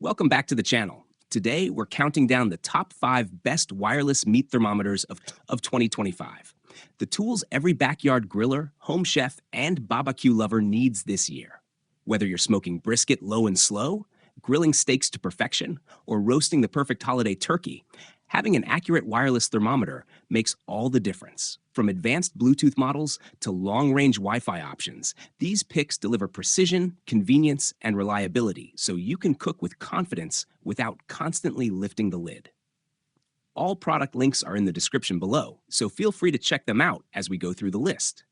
Welcome back to the channel. Today, we're counting down the top 5 best wireless meat thermometers of 2025. The tools every backyard griller, home chef, and barbecue lover needs this year. Whether you're smoking brisket low and slow, grilling steaks to perfection, or roasting the perfect holiday turkey, having an accurate wireless thermometer makes all the difference. From advanced Bluetooth models to long-range Wi-Fi options, these picks deliver precision, convenience, and reliability so you can cook with confidence without constantly lifting the lid. All product links are in the description below, so feel free to check them out as we go through the list.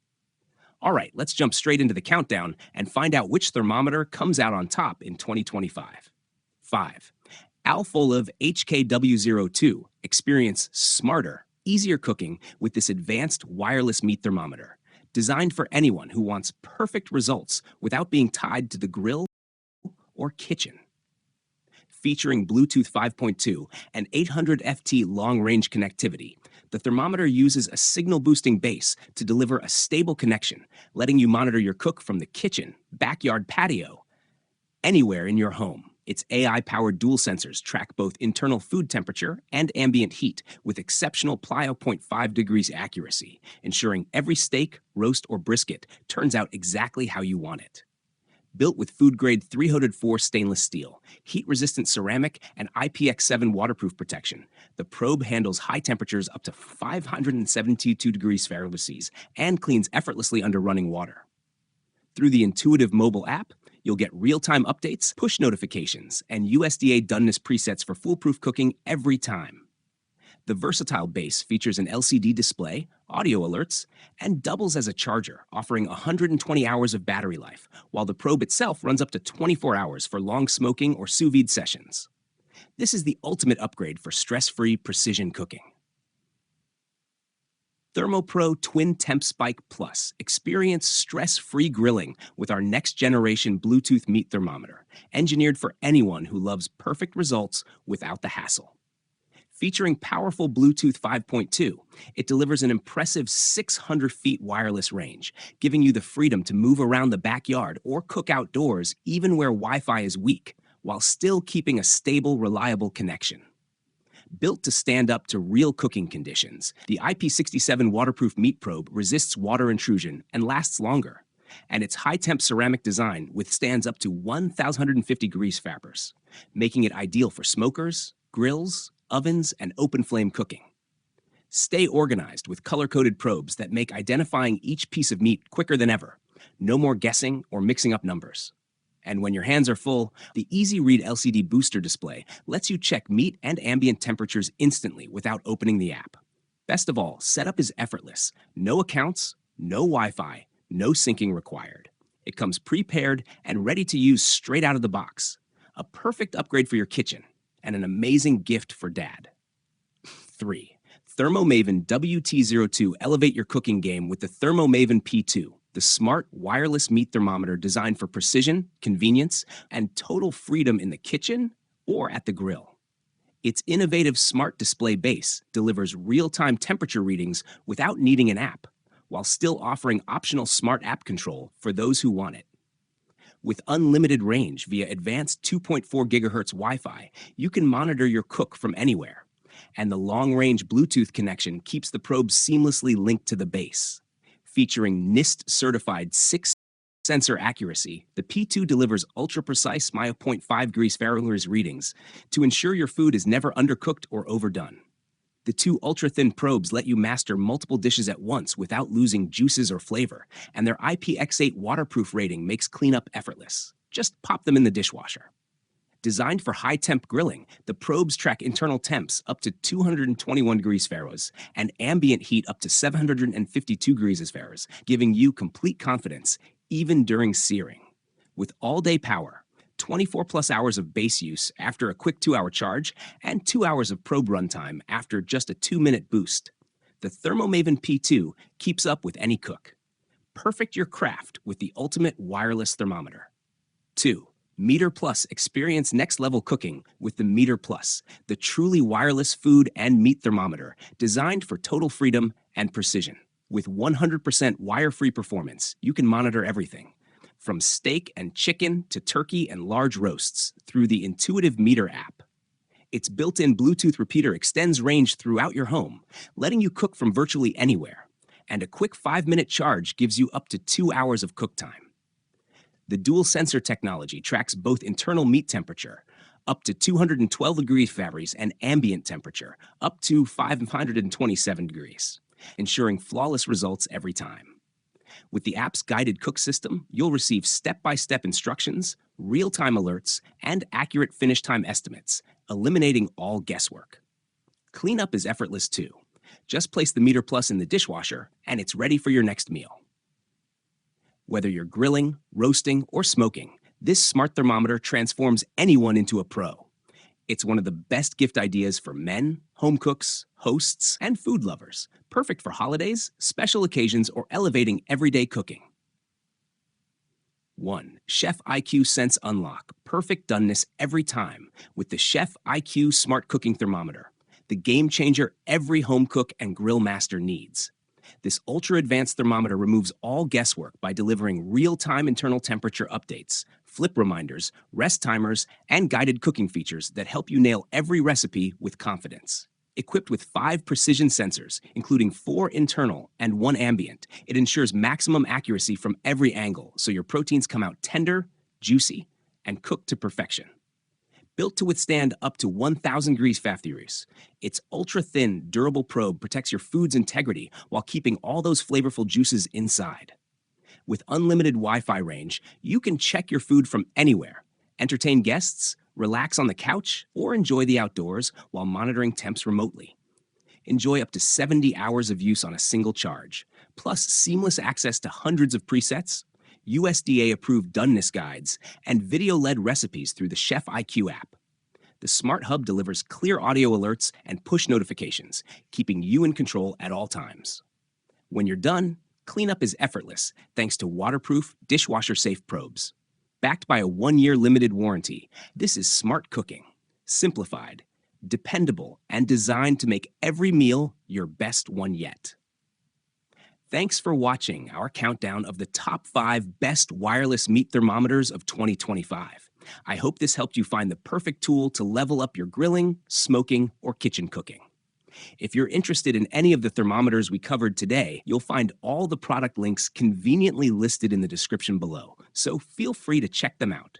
All right, let's jump straight into the countdown and find out which thermometer comes out on top in 2025. 5. Alfolive HK-W02. Experience smarter, easier cooking with this advanced wireless meat thermometer, designed for anyone who wants perfect results without being tied to the grill or kitchen. Featuring Bluetooth 5.2 and 800 FT long-range connectivity, the thermometer uses a signal-boosting base to deliver a stable connection, letting you monitor your cook from the kitchen, backyard patio, anywhere in your home. Its AI-powered dual sensors track both internal food temperature and ambient heat with exceptional plyo 0.5 degrees accuracy, ensuring every steak, roast, or brisket turns out exactly how you want it. Built with food-grade 304 stainless steel, heat-resistant ceramic, and IPX7 waterproof protection, the probe handles high temperatures up to 572 degrees Celsius and cleans effortlessly under running water. Through the intuitive mobile app, you'll get real-time updates, push notifications, and USDA doneness presets for foolproof cooking every time. The versatile base features an LCD display, audio alerts, and doubles as a charger, offering 120 hours of battery life, while the probe itself runs up to 24 hours for long smoking or sous vide sessions. This is the ultimate upgrade for stress-free precision cooking. ThermoPro Twin TempSpike Plus. Experience stress-free grilling with our next-generation Bluetooth meat thermometer, engineered for anyone who loves perfect results without the hassle. Featuring powerful Bluetooth 5.2, it delivers an impressive 600 feet wireless range, giving you the freedom to move around the backyard or cook outdoors even where Wi-Fi is weak, while still keeping a stable, reliable connection. Built to stand up to real cooking conditions, the IP67 waterproof meat probe resists water intrusion and lasts longer, and its high-temp ceramic design withstands up to 1,150 degrees Fahrenheit, making it ideal for smokers, grills, ovens, and open-flame cooking. Stay organized with color-coded probes that make identifying each piece of meat quicker than ever. No more guessing or mixing up numbers. And when your hands are full, the Easy Read LCD booster display lets you check meat and ambient temperatures instantly without opening the app. Best of all, setup is effortless. No accounts, no Wi-Fi, no syncing required. It comes prepared and ready to use straight out of the box. A perfect upgrade for your kitchen and an amazing gift for dad. 3. Thermomaven WT02. Elevate your cooking game with the Thermomaven P2. The smart wireless meat thermometer designed for precision, convenience, and total freedom in the kitchen or at the grill. Its innovative smart display base delivers real-time temperature readings without needing an app, while still offering optional smart app control for those who want it. With unlimited range via advanced 2.4 GHz Wi-Fi, you can monitor your cook from anywhere, and the long-range Bluetooth connection keeps the probe seamlessly linked to the base. Featuring NIST-certified 6-sensor accuracy, the P2 delivers ultra-precise 0.5 degrees Fahrenheit readings to ensure your food is never undercooked or overdone. The 2 ultra-thin probes let you master multiple dishes at once without losing juices or flavor, and their IPX8 waterproof rating makes cleanup effortless. Just pop them in the dishwasher. Designed for high-temp grilling, the probes track internal temps up to 221 degrees Fahrenheit and ambient heat up to 752 degrees Fahrenheit, giving you complete confidence even during searing. With all-day power, 24+ hours of base use after a quick 2-hour charge, and 2 hours of probe runtime after just a 2-minute boost, the Thermomaven P2 keeps up with any cook. Perfect your craft with the ultimate wireless thermometer. 2. Meter Plus. Experience next-level cooking with the Meter Plus, the truly wireless food and meat thermometer designed for total freedom and precision. With 100% wire-free performance, you can monitor everything, from steak and chicken to turkey and large roasts through the intuitive Meter app. Its built-in Bluetooth repeater extends range throughout your home, letting you cook from virtually anywhere. And a quick 5-minute charge gives you up to 2 hours of cook time. The dual sensor technology tracks both internal meat temperature, up to 212 degrees Fahrenheit, and ambient temperature, up to 527 degrees, ensuring flawless results every time. With the app's guided cook system, you'll receive step-by-step instructions, real-time alerts, and accurate finish time estimates, eliminating all guesswork. Cleanup is effortless too. Just place the Meter Plus in the dishwasher, and it's ready for your next meal. Whether you're grilling, roasting, or smoking, this smart thermometer transforms anyone into a pro. It's one of the best gift ideas for men, home cooks, hosts, and food lovers, perfect for holidays, special occasions, or elevating everyday cooking. 1. Chef IQ Sense Unlock. Perfect doneness every time with the Chef IQ Smart Cooking Thermometer, the game changer every home cook and grill master needs. This ultra-advanced thermometer removes all guesswork by delivering real-time internal temperature updates, flip reminders, rest timers, and guided cooking features that help you nail every recipe with confidence. Equipped with 5 precision sensors, including 4 internal and 1 ambient, it ensures maximum accuracy from every angle, so your proteins come out tender, juicy, and cooked to perfection. Built to withstand up to 1,000 degrees Fahrenheit, its ultra-thin, durable probe protects your food's integrity while keeping all those flavorful juices inside. With unlimited Wi-Fi range, you can check your food from anywhere, entertain guests, relax on the couch, or enjoy the outdoors while monitoring temps remotely. Enjoy up to 70 hours of use on a single charge, plus seamless access to hundreds of presets, USDA-approved doneness guides, and video-led recipes through the Chef IQ app. The Smart Hub delivers clear audio alerts and push notifications, keeping you in control at all times. When you're done, cleanup is effortless thanks to waterproof, dishwasher-safe probes. Backed by a 1-year limited warranty, this is smart cooking, simplified, dependable, and designed to make every meal your best one yet. Thanks for watching our countdown of the top 5 best wireless meat thermometers of 2025. I hope this helped you find the perfect tool to level up your grilling, smoking, or kitchen cooking. If you're interested in any of the thermometers we covered today, you'll find all the product links conveniently listed in the description below, so feel free to check them out.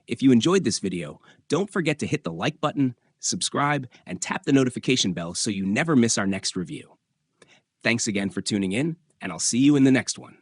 If you enjoyed this video, don't forget to hit the like button, subscribe, and tap the notification bell so you never miss our next review. Thanks again for tuning in, and I'll see you in the next one.